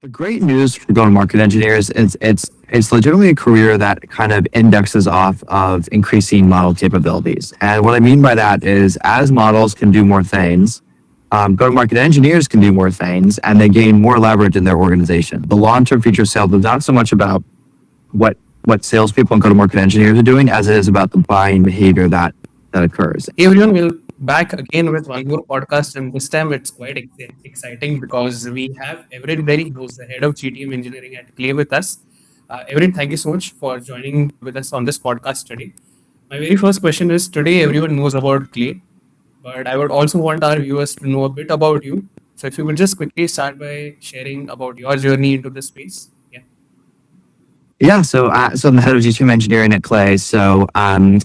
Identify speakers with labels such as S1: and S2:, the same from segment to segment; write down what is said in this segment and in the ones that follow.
S1: The great news for go-to-market engineers is it's legitimately a career that kind of indexes off of increasing model capabilities. And what I mean by that is, as models can do more things, go-to-market engineers can do more things, and they gain more leverage in their organization. The long-term future of sales is not so much about what salespeople and go-to-market engineers are doing as it is about the buying behavior that occurs.
S2: Hey everyone, we're back again with one more podcast, and this time it's quite exciting because we have Everett Berry, who's the head of GTM Engineering at Clay, with us. Everett, thank you so much for joining with us on this podcast today. My very first question is: today everyone knows about Clay, but I would also want our viewers to know a bit about you. So, if you would just quickly start by sharing about your journey into this space. Yeah.
S1: Yeah, so I'm the head of GTM Engineering at Clay. I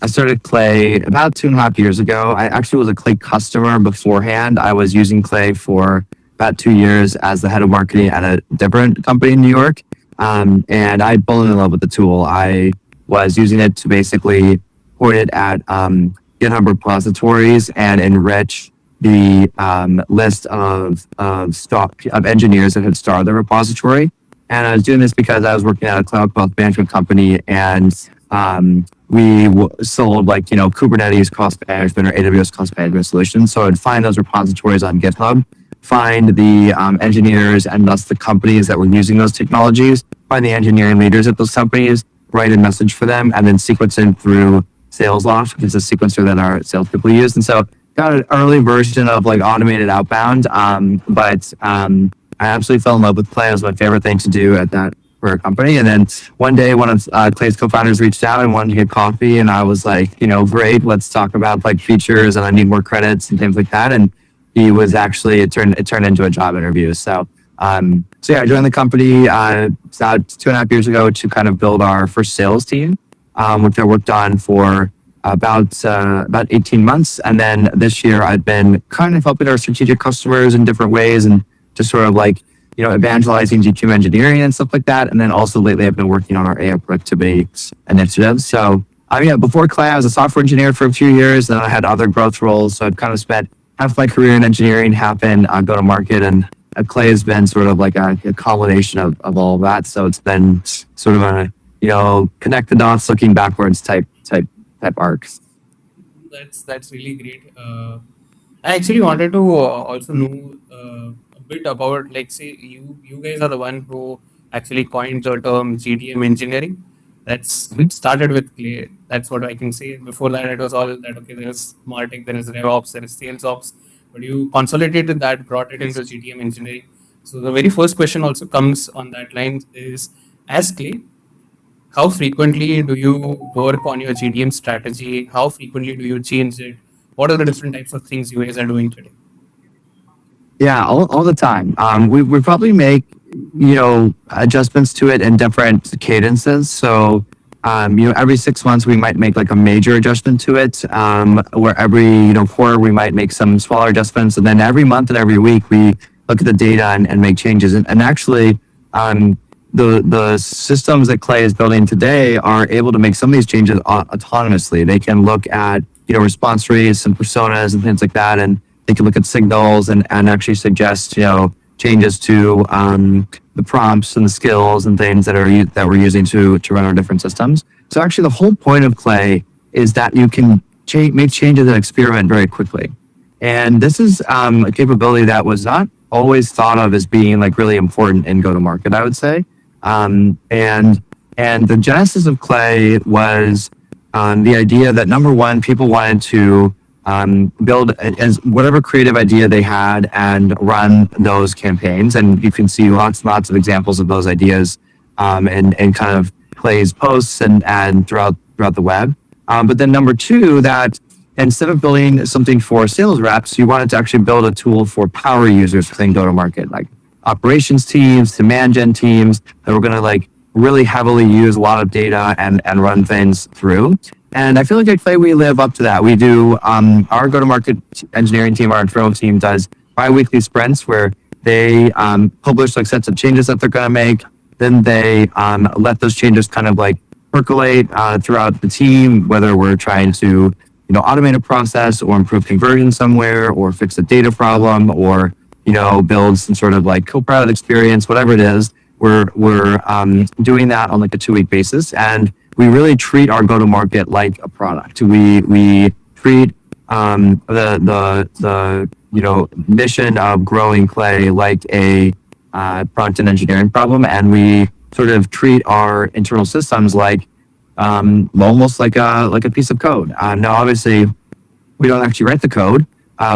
S1: started Clay about 2.5 years ago. I actually was a Clay customer beforehand. I was using Clay for about 2 years as the head of marketing at a different company in New York. And I fallen in love with the tool. I was using it to basically point it at GitHub repositories and enrich the list of engineers that had started the repository. And I was doing this because I was working at a cloud wealth management company, and we sold Kubernetes cost management or AWS cost management solutions. So I'd find those repositories on GitHub, find the engineers and thus the companies that were using those technologies, find the engineering leaders at those companies, write a message for them, and then sequence it through SalesLoft, which is a sequencer that our salespeople use. And so got an early version of like automated outbound, but I absolutely fell in love with Clay. It was my favorite thing to do at that for a company. And then one day, one of Clay's co-founders reached out and wanted to get coffee, and I was like, great, let's talk about like features, and I need more credits and things like that. And he was actually it turned into a job interview. So yeah, I joined the company about 2.5 years ago to kind of build our first sales team, which I worked on for about 18 months. And then this year, I've been kind of helping our strategic customers in different ways and just sort of like, evangelizing GTM engineering and stuff like that. And then also lately I've been working on our AI productivity initiatives. So before Clay, I was a software engineer for a few years. Then I had other growth roles. So I've kind of spent half my career in engineering, half in go-to-market. And Clay has been sort of like a combination of all of that. So it's been sort of connect the dots looking backwards type arcs.
S2: That's really great. I actually wanted to also know a bit about, like, say, you guys are the one who actually coined the term GTM engineering. That's it started with Clay. That's what I can say. Before that, it was all that okay. There is marketing, there is RevOps, there is sales ops, but you consolidated that, brought it into GTM engineering. So the very first question also comes on that line is, as Clay, how frequently do you work on your GTM strategy? How frequently do you change it? What are the different types of things you guys are doing today?
S1: Yeah, all the time. We probably make, adjustments to it in different cadences. So, every 6 months we might make like a major adjustment to it. Where every, quarter we might make some smaller adjustments. And then every month and every week we look at the data and make changes. And actually, the systems that Clay is building today are able to make some of these changes autonomously. They can look at, response rates and personas and things like that. And they can look at signals and actually suggest, changes to the prompts and the skills and things that we're using to run our different systems. So actually, the whole point of Clay is that you can make changes and experiment very quickly. And this is a capability that was not always thought of as being like really important in go-to-market, I would say. And the genesis of Clay was the idea that number one, people wanted to build as whatever creative idea they had and run those campaigns. And you can see lots of examples of those ideas and kind of Clay's posts and throughout the web. But then number two, that instead of building something for sales reps, you wanted to actually build a tool for power users within go-to-market, like operations teams, demand gen teams that were going to like really heavily use a lot of data and run things through. And I feel like at Clay, we live up to that. We do, our go-to-market engineering team, our internal team does bi-weekly sprints where they publish like sets of changes that they're going to make. Then they let those changes kind of like percolate throughout the team, whether we're trying to, automate a process or improve conversion somewhere or fix a data problem or, build some sort of like co-pilot experience, whatever it is. We're doing that on like a 2-week basis, and we really treat our go-to-market like a product. We treat the mission of growing Clay like a product and engineering problem, and we sort of treat our internal systems like almost like a piece of code. Now, obviously, we don't actually write the code.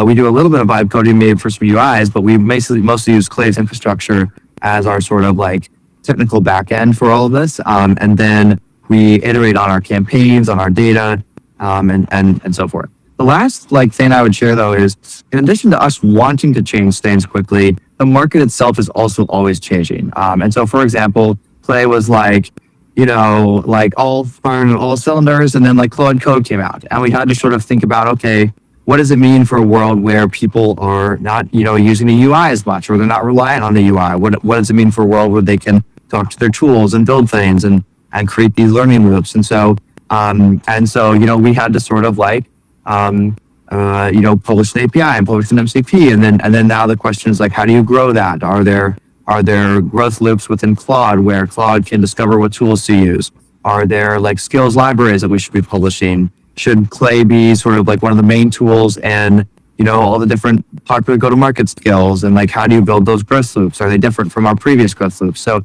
S1: We do a little bit of vibe coding maybe for some UIs, but we mostly use Clay's infrastructure as our sort of like technical backend for all of this. And then we iterate on our campaigns, on our data, and so forth. The last like thing I would share though is, in addition to us wanting to change things quickly, the market itself is also always changing. And so, for example, Clay was like, like all firing on all cylinders, and then like Claude Code came out, and we had to sort of think about, okay, what does it mean for a world where people are not, using the UI as much, or they're not relying on the UI? What does it mean for a world where they can talk to their tools and build things and create these learning loops? And so, we had to sort of like, publish an API and publish an MCP, and then now the question is like, how do you grow that? Are there growth loops within Claude where Claude can discover what tools to use? Are there like skills libraries that we should be publishing? Should Clay be sort of like one of the main tools, and all the different popular go-to-market skills, and like how do you build those growth loops? Are they different from our previous growth loops? So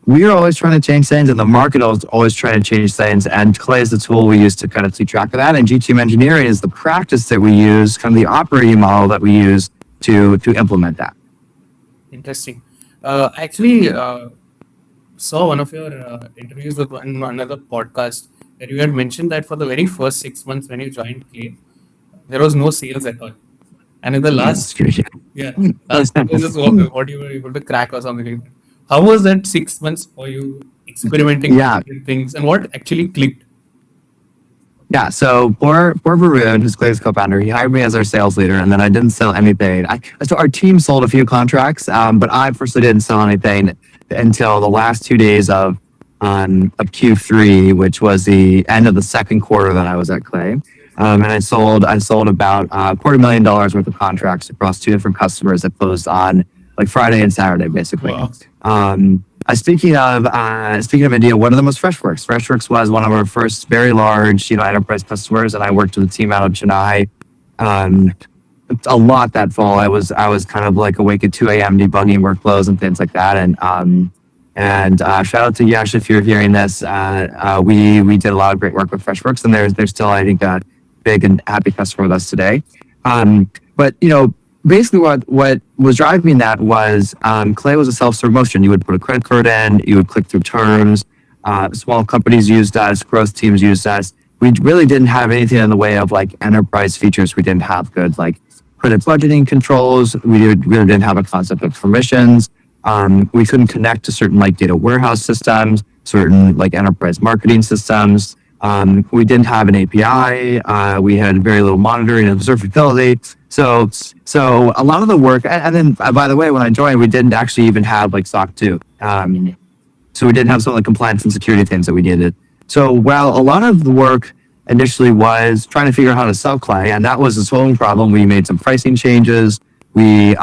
S1: we are always trying to change things, and the market is always trying to change things, and Clay is the tool we use to kind of keep track of that, and GTM Engineering is the practice that we use, kind of the operating model that we use to implement that.
S2: Interesting. Actually, saw one of your interviews with another podcast where you had mentioned that for the very first 6 months when you joined Clay, there was no sales at all. And in the last, last this is what you were able to crack or something like that. How was that 6 months for you experimenting with different things, and what actually clicked?
S1: Yeah, so for Varun, who's Clay's co-founder, he hired me as our sales leader, and then I didn't sell anything. So our team sold a few contracts, but I personally didn't sell anything until the last 2 days of Q3, which was the end of the second quarter that I was at Clay. And I sold about $250,000 worth of contracts across 2 different customers that closed on like Friday and Saturday, basically. Wow. Speaking of India, one of them was Freshworks. Freshworks was one of our first very large, enterprise customers, and I worked with a team out of Chennai a lot that fall. I was kind of like awake at 2 a.m. debugging workflows and things like that. And shout out to Yash if you're hearing this. We did a lot of great work with Freshworks, and they're still, I think, a big and happy customer with us today. But basically what was driving me in that was Clay was a self-serve motion. You would put a credit card in, you would click through terms. Small companies used us, growth teams used us. We really didn't have anything in the way of like enterprise features. We didn't have good like credit budgeting controls. We really didn't have a concept of permissions. We couldn't connect to certain like data warehouse systems, certain like enterprise marketing systems. We didn't have an API. We had very little monitoring and observability. So a lot of the work, and then by the way, when I joined, we didn't actually even have like SOC 2. So we didn't have some of the compliance and security things that we needed. So while a lot of the work initially was trying to figure out how to sell Clay, and that was a solving problem, we made some pricing changes. We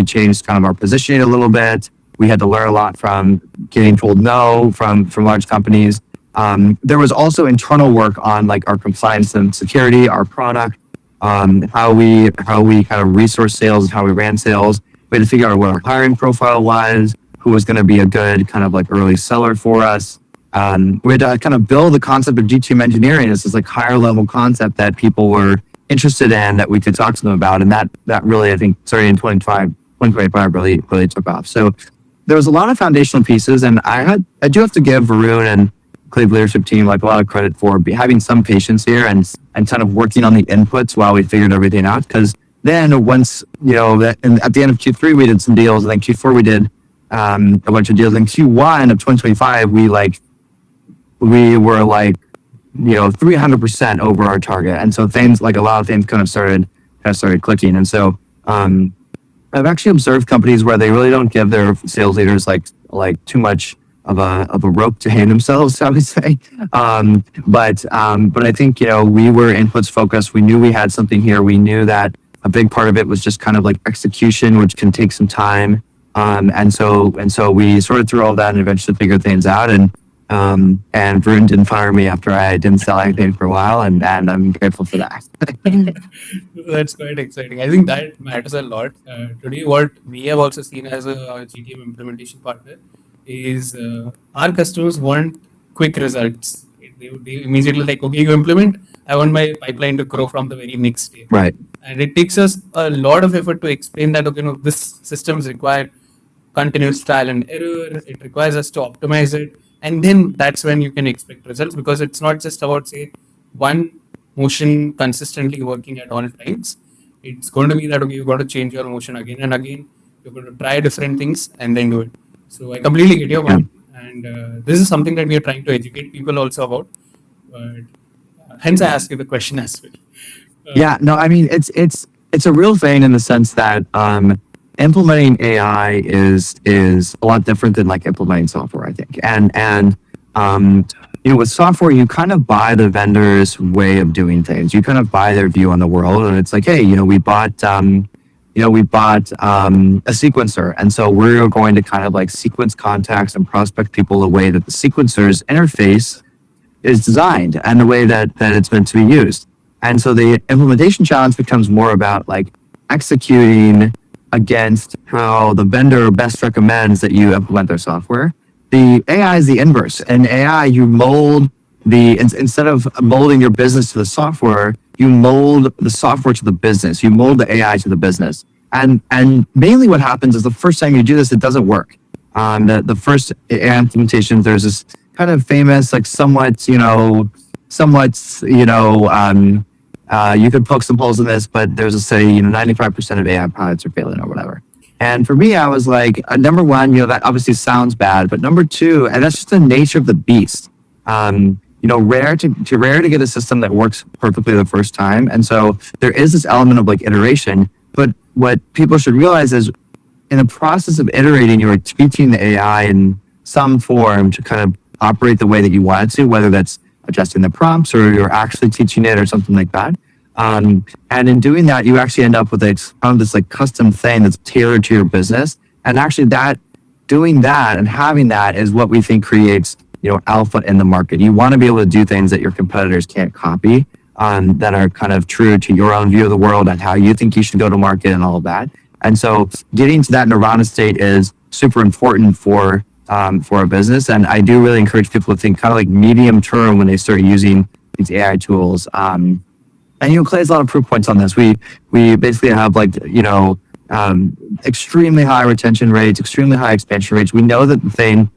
S1: changed kind of our positioning a little bit. We had to learn a lot from getting told no from large companies. There was also internal work on like our compliance and security, our product, how we kind of resource sales and how we ran sales. We had to figure out what our hiring profile was, who was going to be a good kind of like early seller for us. We had to kind of build the concept of GTM engineering as this like higher level concept that people were interested in, that we could talk to them about. And that really, I think, starting in 2025 really took off. So there was a lot of foundational pieces, and I do have to give Varun and Clay's leadership team like a lot of credit for having some patience here and kind of working on the inputs while we figured everything out. Because then once, and at the end of Q3, we did some deals, and then Q4 we did a bunch of deals. In Q1 of 2025, we were like 300% over our target, and so things like a lot of things kind of started clicking. And so I've actually observed companies where they really don't give their sales leaders like too much of a rope to hang themselves, I would say. But I think we were inputs focused. We knew we had something here. We knew that a big part of it was just kind of like execution, which can take some time. And so we sorted through all that and eventually figured things out. And Varun didn't fire me after I didn't sell anything for a while, and I'm grateful for that.
S2: That's quite exciting. I think that matters a lot. Today, what we have also seen as a GTM implementation partner is our customers want quick results. They immediately like, okay, you implement, I want my pipeline to grow from the very next day.
S1: Right.
S2: And it takes us a lot of effort to explain that, okay, no, this systems require continuous trial and error. It requires us to optimize it. And then that's when you can expect results, because it's not just about, say, one motion consistently working at all times. It's going to be that, okay, you've got to change your motion again and again. You're going to try different things and then do it. So I completely get your point. And this is something that we are trying to educate people also about. But hence I ask you the question as well.
S1: Yeah, no, I mean it's a real thing in the sense that implementing AI is a lot different than like implementing software, I think. And with software, you kind of buy the vendor's way of doing things. You kind of buy their view on the world, and it's like, hey, we bought a sequencer, and so we're going to kind of like sequence contacts and prospect people the way that the sequencer's interface is designed and the way that it's meant to be used. And so the implementation challenge becomes more about like executing against how the vendor best recommends that you implement their software. The AI is the inverse. In AI, you mold instead of molding your business to the software, you mold the software to the business. You mold the AI to the business. And mainly what happens is the first time you do this, it doesn't work. The first AI implementation, there's this kind of famous, like you could poke some holes in this, but there's a say, 95% of AI pilots are failing or whatever. And for me, I was like, number one, that obviously sounds bad, but number two, and that's just the nature of the beast. Rare to get a system that works perfectly the first time. And so there is this element of like iteration, but what people should realize is in the process of iterating, you're teaching the AI in some form to kind of operate the way that you want it to, whether that's adjusting the prompts or you're actually teaching it or something like that. And in doing that, you actually end up with this like custom thing that's tailored to your business. And actually doing that and having that is what we think creates, alpha in the market. You want to be able to do things that your competitors can't copy, that are kind of true to your own view of the world and how you think you should go to market and all of that. And so getting to that nirvana state is super important for a business. And I do really encourage people to think kind of like medium term when they start using these AI tools. And Clay has a lot of proof points on this. We basically have like extremely high retention rates, extremely high expansion rates. We know that the thing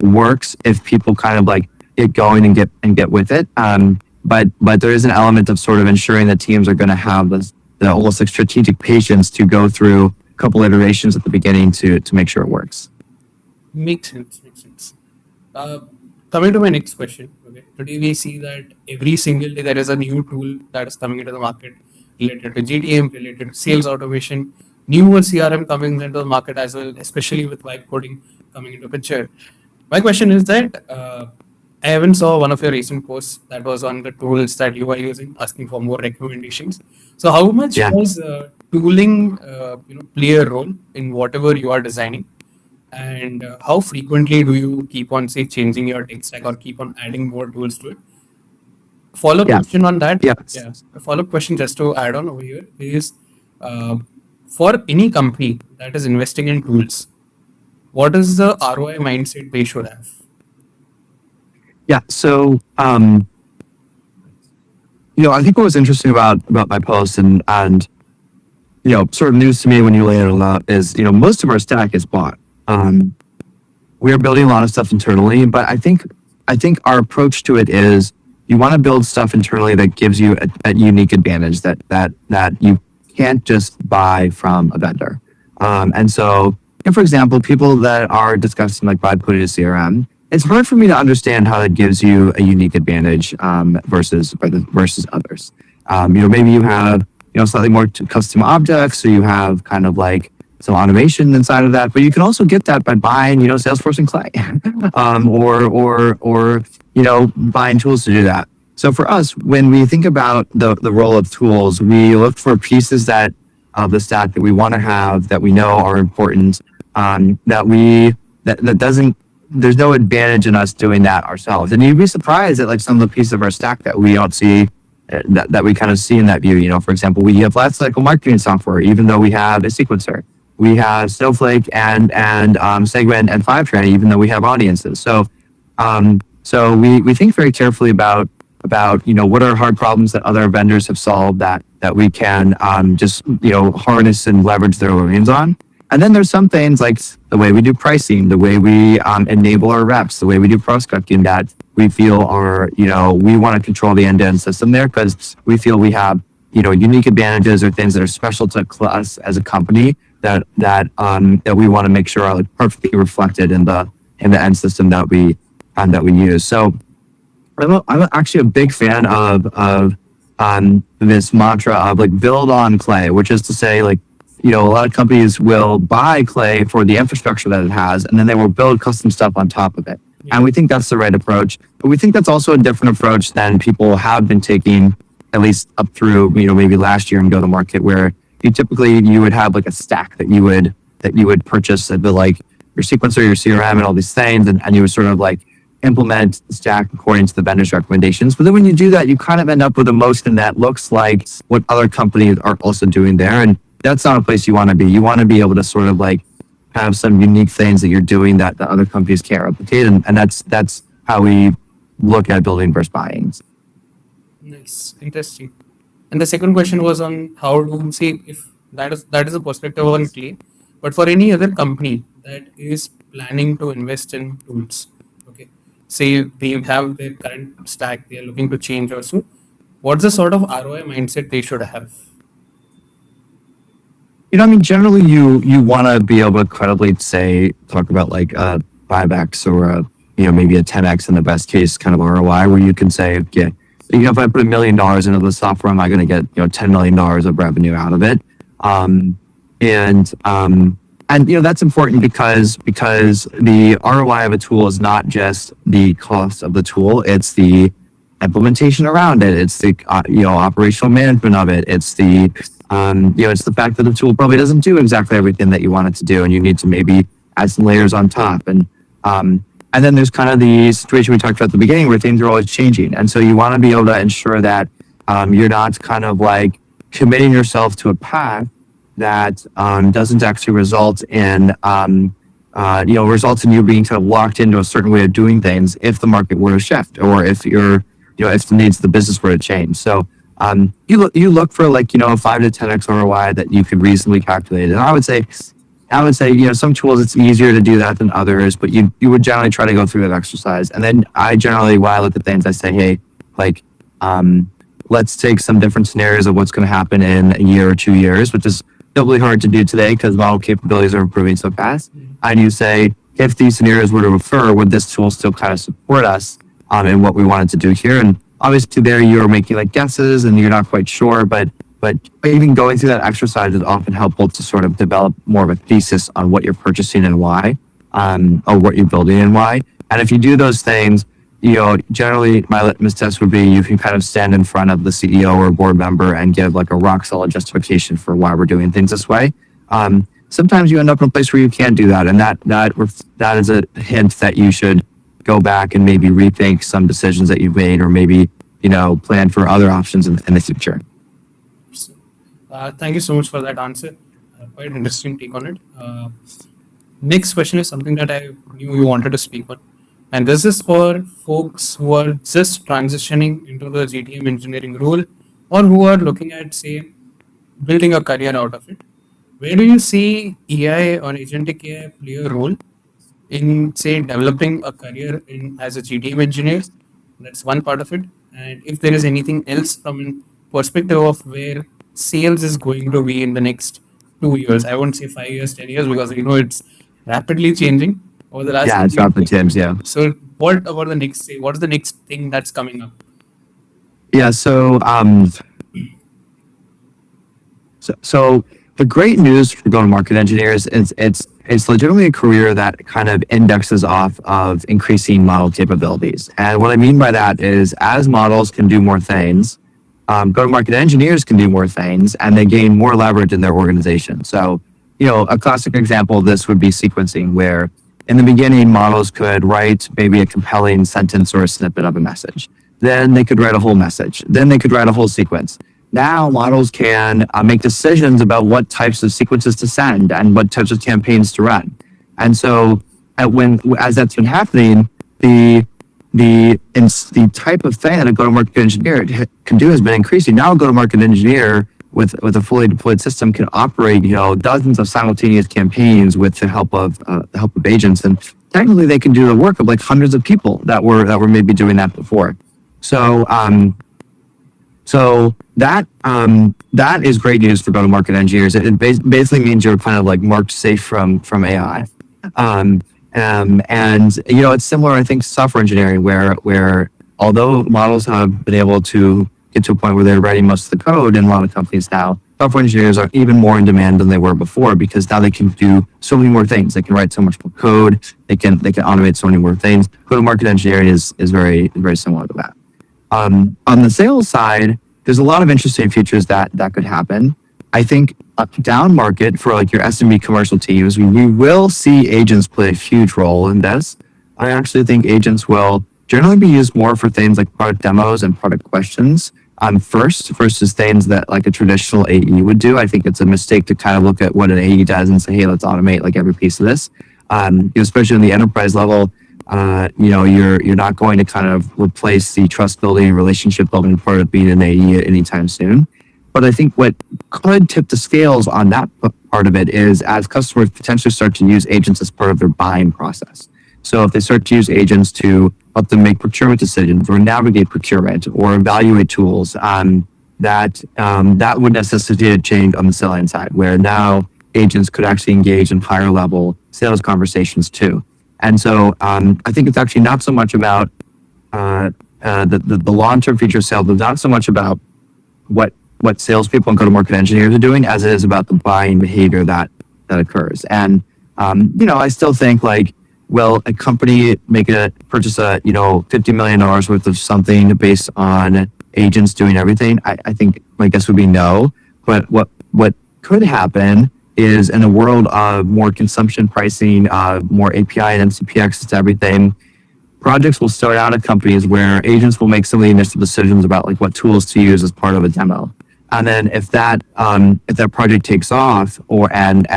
S1: works if people kind of like get going and get with it. But there is an element of sort of ensuring that teams are going to have the almost like strategic patience to go through a couple iterations at the beginning to make sure it works.
S2: Makes sense. Coming to my next question. Okay. Today we see that every single day there is a new tool that is coming into the market related to GTM, related to sales automation, newer CRM coming into the market as well, especially with vibe coding coming into picture. My question is that I haven't saw one of your recent posts that was on the tools that you are using, asking for more recommendations. So how much does tooling play a role in whatever you are designing? And how frequently do you keep on, say, changing your tech stack or keep on adding more tools to it? Follow-up question on that.
S1: Yeah.
S2: A follow-up question just to add on over here is, for any company that is investing in tools, what is the ROI mindset they should have?
S1: Yeah. So, I think what was interesting about my post and sort of news to me when you lay it all out is, most of our stack is bought. We are building a lot of stuff internally, but I think our approach to it is you want to build stuff internally that gives you a unique advantage that you can't just buy from a vendor. And so, for example, people that are discussing like vibe coding a CRM, it's hard for me to understand how that gives you a unique advantage versus others. Maybe you have slightly more custom objects, or you have kind of like some automation inside of that, but you can also get that by buying Salesforce and Clay, or buying tools to do that. So for us, when we think about the role of tools, we look for pieces that of the stack that we want to have that we know are important. That we that doesn't there's no advantage in us doing that ourselves. And you'd be surprised at like some of the pieces of our stack that we don't see that we kind of see in that view. You know, for example, we have life cycle marketing software, even though we have a sequencer. We have Snowflake and Segment and Fivetran, even though we have audiences. So we think very carefully about what are hard problems that other vendors have solved that we can just harness and leverage their learnings on. And then there's some things like the way we do pricing, the way we enable our reps, the way we do prospecting that we feel are we want to control the end-to-end system there because we feel we have unique advantages or things that are special to us as a company that we want to make sure are like perfectly reflected in the end system that we use. So I'm actually a big fan of this mantra of like build on Clay, which is to say like a lot of companies will buy Clay for the infrastructure that it has, and then they will build custom stuff on top of it.
S2: Yeah.
S1: And we think that's the right approach, but we think that's also a different approach than people have been taking at least up through maybe last year and go to market where you would have like a stack that you would purchase at the like your sequencer, your CRM, and all these things, and you would sort of like implement the stack according to the vendor's recommendations. But then when you do that, you kind of end up with a motion that looks like what other companies are also doing there. And that's not a place you want to be. You want to be able to sort of like have some unique things that you're doing that the other companies can't replicate. And that's how we look at building versus buying.
S2: Nice, interesting. And the second question was on how to say if that is a perspective on Clay, but for any other company that is planning to invest in tools, okay, say they have their current stack, they are looking to change also. What's the sort of ROI mindset they should have?
S1: I mean, generally, you want to be able to credibly talk about like a 5x or maybe a 10x in the best case kind of ROI, where you can say, okay, if I put $1 million into the software, am I going to get $10 million of revenue out of it? Um, and that's important because the ROI of a tool is not just the cost of the tool; it's the implementation around it. It's the operational management of it. It's the fact that the tool probably doesn't do exactly everything that you want it to do, and you need to maybe add some layers on top. And then there's kind of the situation we talked about at the beginning where things are always changing, and so you want to be able to ensure that you're not kind of like committing yourself to a path that doesn't actually results in you being kind of locked into a certain way of doing things if the market were to shift or if the needs of the business were to change. So you look for like a 5 to 10x ROI that you could reasonably calculate. And I would say some tools it's easier to do that than others, but you would generally try to go through that exercise. And then when I look at things, I say, hey, like let's take some different scenarios of what's going to happen in a year or 2 years, which is doubly hard to do today because model capabilities are improving so fast. And you say, if these scenarios were to occur, would this tool still kind of support us in what we wanted to do here? And obviously, there you're making like guesses and you're not quite sure, but even going through that exercise is often helpful to sort of develop more of a thesis on what you're purchasing and why, or what you're building and why. And if you do those things, generally my litmus test would be you can kind of stand in front of the CEO or board member and give like a rock solid justification for why we're doing things this way. Sometimes you end up in a place where you can't do that, and that is a hint that you should go back and maybe rethink some decisions that you've made, or maybe plan for other options in the future.
S2: So, thank you so much for that answer. Quite interesting take on it. Next question is something that I knew you wanted to speak on, and this is for folks who are just transitioning into the GTM engineering role, or who are looking at, say, building a career out of it. Where do you see AI or agentic AI play a role in, say, developing a career in as a GTM engineer? That's one part of it. And if there is anything else from a perspective of where sales is going to be in the next 2 years, I won't say 5 years, 10 years, because it's rapidly changing over the last
S1: Yeah, it's
S2: 10
S1: not the
S2: years.
S1: Tim's. Yeah.
S2: So, what about the next? Say, what's the next thing that's coming up?
S1: Yeah. So the great news for go-to-market engineers is it's legitimately a career that kind of indexes off of increasing model capabilities. And what I mean by that is, as models can do more things, go-to-market engineers can do more things, and they gain more leverage in their organization. So, a classic example of this would be sequencing, where in the beginning, models could write maybe a compelling sentence or a snippet of a message. Then they could write a whole message. Then they could write a whole sequence. Now models can make decisions about what types of sequences to send and what types of campaigns to run. And so, as that's been happening, the the type of thing that a go-to-market engineer can do has been increasing. Now, a go-to-market engineer with a fully deployed system can operate, dozens of simultaneous campaigns with the help of agents, and technically they can do the work of like hundreds of people that were maybe doing that before. So, that is great news for go-to-market engineers. It basically means you're kind of like marked safe from AI. Um, and it's similar, I think, to software engineering, where although models have been able to get to a point where they're writing most of the code in a lot of companies now, software engineers are even more in demand than they were before, because now they can do so many more things. They can write so much more code. They can automate so many more things. Go-to-market engineering is very similar to that. On the sales side, there's a lot of interesting features that could happen. I think down market for like your SMB commercial teams, we will see agents play a huge role in this. I actually think agents will generally be used more for things like product demos and product questions. First versus things that like a traditional AE would do. I think it's a mistake to kind of look at what an AE does and say, hey, let's automate like every piece of this. Especially in the enterprise level, you're not going to kind of replace the trust building and relationship building part of being an AE anytime soon. But I think what could tip the scales on that part of it is as customers potentially start to use agents as part of their buying process. So if they start to use agents to help them make procurement decisions or navigate procurement or evaluate tools, that would necessitate a change on the selling side, where now agents could actually engage in higher level sales conversations too. And so I think it's actually not so much about the long-term future of sales, but not so much about what salespeople and go-to-market engineers are doing as it is about the buying behavior that occurs. And I still think like, will a company purchase a $50 million worth of something based on agents doing everything? I think my guess would be no. But what could happen is, in a world of more consumption pricing, more API and MCP access to everything, projects will start out at companies where agents will make some of the initial decisions about like what tools to use as part of a demo. And then if that project takes off and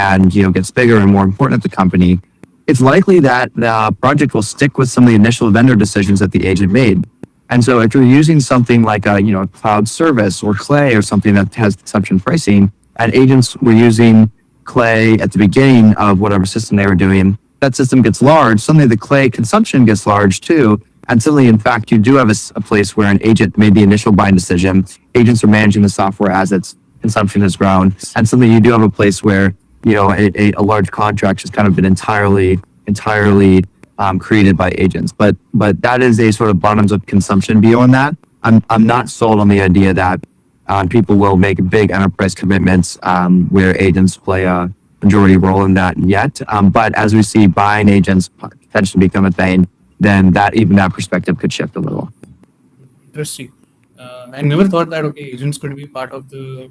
S1: gets bigger and more important at the company, it's likely that the project will stick with some of the initial vendor decisions that the agent made. And so if you're using something like a cloud service or Clay or something that has consumption pricing, and agents were using Clay at the beginning of whatever system they were doing, that system gets large. Suddenly the Clay consumption gets large too. And suddenly, in fact, you do have a place where an agent made the initial buying decision. Agents are managing the software as its consumption has grown. And suddenly you do have a place where a large contract has kind of been entirely created by agents. But that is a sort of bottoms up consumption view on that. I'm not sold on the idea that people will make big enterprise commitments where agents play a majority role in that yet. But as we see buying agents potentially become a thing, then that perspective could shift a little.
S2: Interesting. I never thought that agents could be part of the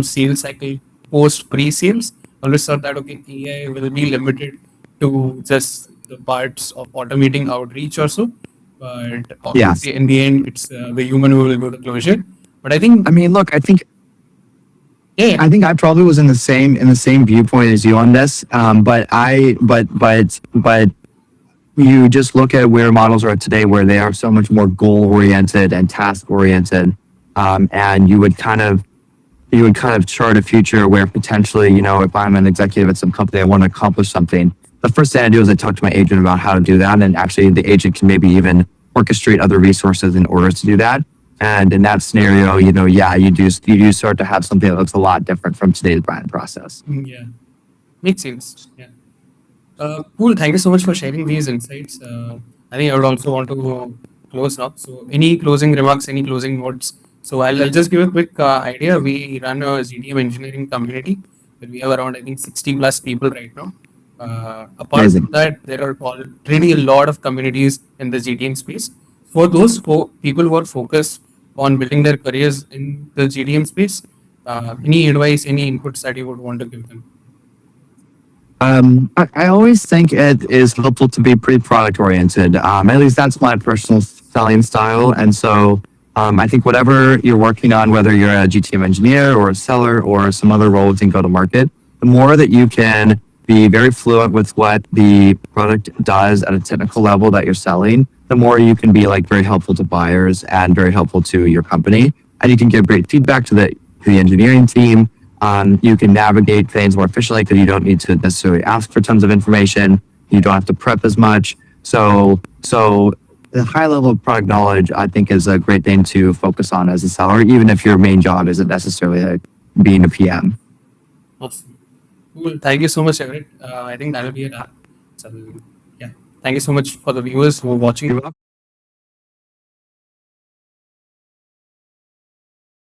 S2: sales cycle post pre-sales. Always thought that AI will be limited to just the parts of automating outreach or so. But obviously, in the end, it's the human who will go to closure. But I think,
S1: look, I think
S2: yeah,
S1: I think I probably was in the same viewpoint as you on this. But you just look at where models are today, where they are so much more goal oriented and task oriented, and you would kind of chart a future where potentially, if I'm an executive at some company, I want to accomplish something. The first thing I do is I talk to my agent about how to do that, and actually the agent can maybe even orchestrate other resources in order to do that. And in that scenario, you do start to have something that looks a lot different from today's buying process.
S2: yeah, makes sense. Yeah. Cool. Thank you so much for sharing these insights. I think I would also want to close now. So, any closing remarks, any closing notes? So, I'll just give a quick idea. We run a GTM engineering community where we have around, I think, 60 plus people right now. Apart
S1: Amazing.
S2: from that, there are already a lot of communities in the GTM space. For those people who are focused on building their careers in the GTM space, any advice, any inputs that you would want to give them?
S1: I always think it is helpful to be pretty product oriented. At least that's my personal selling style. And so I think whatever you're working on, whether you're a GTM engineer or a seller or some other role within go to market, the more that you can be very fluent with what the product does at a technical level that you're selling, the more you can be like very helpful to buyers and very helpful to your company. And you can give great feedback to the engineering team. You can navigate things more efficiently because you don't need to necessarily ask for tons of information. You don't have to prep as much. So the high level of product knowledge, I think, is a great thing to focus on as a seller, even if your main job isn't necessarily like being a PM.
S2: Awesome. Cool. Thank you so much, Everett. I think that'll be a wrap. So, yeah. Thank you so much for the viewers who are watching.
S1: You're welcome.